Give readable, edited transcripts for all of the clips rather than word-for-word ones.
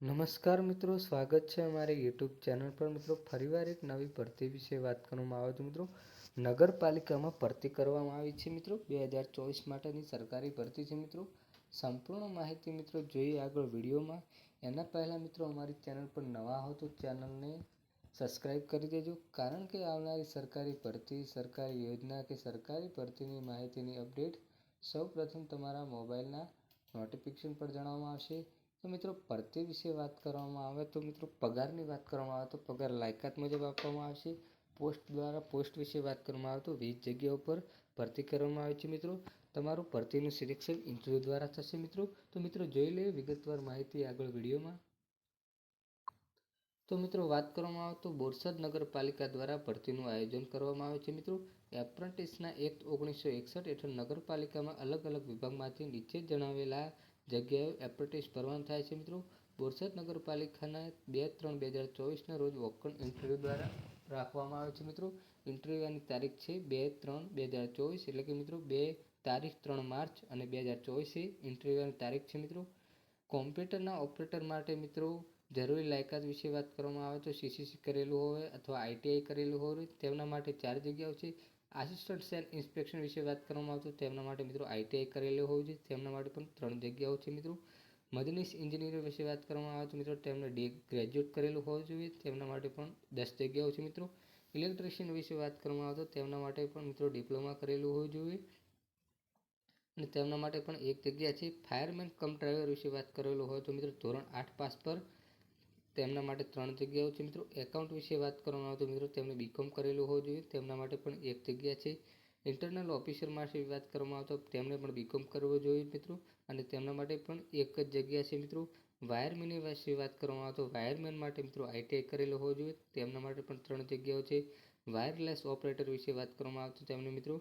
નમસ્કાર મિત્રો, સ્વાગત છે અમારી યુટ્યુબ ચેનલ પર. મિત્રો, ફરીવાર એક નવી ભરતી વિશે વાત કરવામાં આવે તો મિત્રો નગરપાલિકામાં ભરતી કરવામાં આવી છે. મિત્રો 2024 માટેની સરકારી ભરતી છે. મિત્રો સંપૂર્ણ માહિતી મિત્રો જોઈએ આગળ વિડીયોમાં. એના પહેલાં મિત્રો અમારી ચેનલ પર નવા હો તો ચેનલને સબસ્ક્રાઈબ કરી દેજો, કારણ કે આવનારી સરકારી ભરતી, સરકારી યોજના કે સરકારી ભરતીની માહિતીની અપડેટ સૌ પ્રથમ તમારા મોબાઈલના નોટિફિકેશન પર જણાવવામાં આવશે. તો મિત્રો ભરતી વિશે વાત કરવામાં આવે તો મિત્રો પગારની વાત કરવામાં આવે તો પગાર લાયકાત મુજબ આપવામાં આવશે. પોસ્ટ દ્વારા પોસ્ટ વિશે વાત કરવામાં આવે તો 20 જગ્યાઓ પર ભરતી કરવામાં આવે છે. મિત્રો તમારું ભરતીનું સિલેક્શન ઇન્ટરવ્યૂ દ્વારા થશે. તો મિત્રો જોઈ લઈએ વિગતવાર માહિતી આગળ વિડીયોમાં. તો મિત્રો વાત કરવામાં આવે તો બોરસદ નગરપાલિકા દ્વારા ભરતીનું આયોજન કરવામાં આવે છે. મિત્રો એપ્રેન્ટિસના એક્ટ 1961 હેઠળ નગરપાલિકામાં અલગ અલગ વિભાગમાંથી નીચે જણાવેલા જગ્યાએ એપ્રેન્ટિસ ભરવાનું થાય છે. મિત્રો બોરસદ નગરપાલિકાના 2/3/2024ના રોજ વોક-ઇન ઇન્ટરવ્યૂ દ્વારા રાખવામાં આવે છે. મિત્રો ઇન્ટરવ્યૂની તારીખ છે 2/3/2024, એટલે કે મિત્રો 3 માર્ચ અને 2024 ઇન્ટરવ્યૂની તારીખ છે. મિત્રો કોમ્પ્યુટરના ઓપરેટર માટે મિત્રો જરૂરી લાયકાત વિશે વાત કરવામાં આવે તો CCC કરેલું હોય અથવા ITI કરેલું હોય તેમના માટે 4 જગ્યાઓ છે. આસિસ્ટન્ટ સેલ ઇન્સ્પેક્શન વિશે વાત કરવામાં આવે તો તેમના માટે મિત્રો ITI કરેલું હોવું જોઈએ, તેમના માટે પણ 3 જગ્યાઓ છે. મિત્રો મદદનીશ એન્જિનિયર વિશે વાત કરવામાં આવે તો મિત્રો તેમને ગ્રેજ્યુએટ કરેલું હોવું જોઈએ, તેમના માટે પણ 10 જગ્યાઓ છે. મિત્રો ઇલેક્ટ્રિશિયન વિશે વાત કરવામાં આવે તો તેમના માટે પણ મિત્રો ડિપ્લોમા કરેલું હોવું જોઈએ અને તેમના માટે પણ 1 જગ્યા છે. ફાયરમેન કમ ડ્રાઈવર વિશે વાત કરેલું હોય તો મિત્રો ધોરણ 8 પાસ પર તેમના માટે 3 જગ્યાઓ છે. મિત્રો એકાઉન્ટ વિશે વાત કરવામાં આવે તો મિત્રો તેમને BCom કરેલું હોવું જોઈએ, તેમના માટે પણ 1 જગ્યા છે. ઇન્ટરનલ ઓફિસર માટે વાત કરવામાં આવે તો તેમને પણ BCom કરવો જોઈએ મિત્રો, અને તેમના માટે પણ 1 જ જગ્યા છે. મિત્રો વાયરમેન વિશે વાત કરવામાં આવે તો વાયરમેન માટે મિત્રો ITI કરેલો હોવો જોઈએ, તેમના માટે પણ 3 જગ્યાઓ છે. વાયરલેસ ઓપરેટર વિશે વાત કરવામાં આવે તો તેમને મિત્રો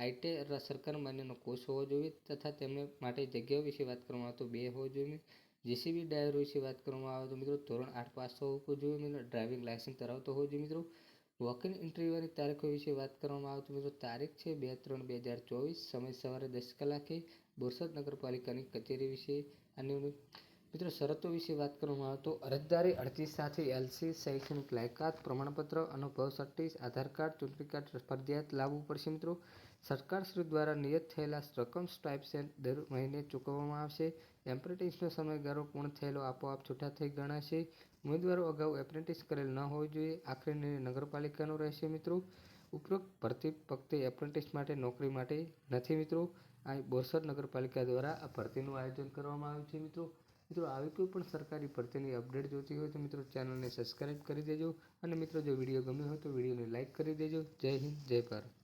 ITI સરકાર માન્યનો કોર્સ હોવો જોઈએ તથા તેમને માટે જગ્યાઓ વિશે વાત કરવામાં આવે તો 2 હોવો જોઈએ. JCB ડ્રાઈવર વિશે વાત કરવામાં આવે તો મિત્રો ધોરણ 8 પાસ હોવું જોઈએ, ડ્રાઇવિંગ લાયસન્સ ધરાવતો હોવો જોઈએ. મિત્રો વોક-ઇન ઇન્ટરવ્યુની તારીખો વિશે વાત કરવામાં આવે તો મિત્રો તારીખ છે 2/3/2024, સમય સવારે 10 કલાકે, બોરસદ નગરપાલિકાની કચેરી વિશે. અને મિત્રો શરતો વિશે વાત કરવામાં આવે તો અરજદારે અરજી સાથે LC, શૈક્ષણિક લાયકાત પ્રમાણપત્ર, અનુભવ સર્ટિફિકેટ, આધાર કાર્ડ, ચૂંટણી કાર્ડ ફરજિયાત લાવવું પડશે. મિત્રો સરકારશ્રી દ્વારા નિયત થયેલા રકમ સ્ટાઇપેન્ડ દર મહિને ચૂકવવામાં આવશે. એપ્રેન્ટિસનો સમયગાળો પૂર્ણ થયેલો આપોઆપ છૂટા થઈ ગણાશે. ઉમેદવારો અગાઉ એપ્રેન્ટિસ કરેલ ન હોવી જોઈએ. આખરી નિર્ણય નગરપાલિકાનો રહેશે. મિત્રો ઉપરોક્ત ભરતી ફક્ત એપ્રેન્ટિસ માટે નોકરી માટે નથી. મિત્રો આ બોરસદ નગરપાલિકા દ્વારા આ ભરતીનું આયોજન કરવામાં આવ્યું છે. મિત્રો આવી કોઈ પણ સરકારી ભરતીની અપડેટ જોઈતી હોય તો મિત્રો ચેનલને સબસ્ક્રાઈબ કરી દેજો, અને મિત્રો જો વિડીયો ગમ્યો હોય તો વિડીયોને લાઈક કરી દેજો. જય હિન્દ, જય ભારત.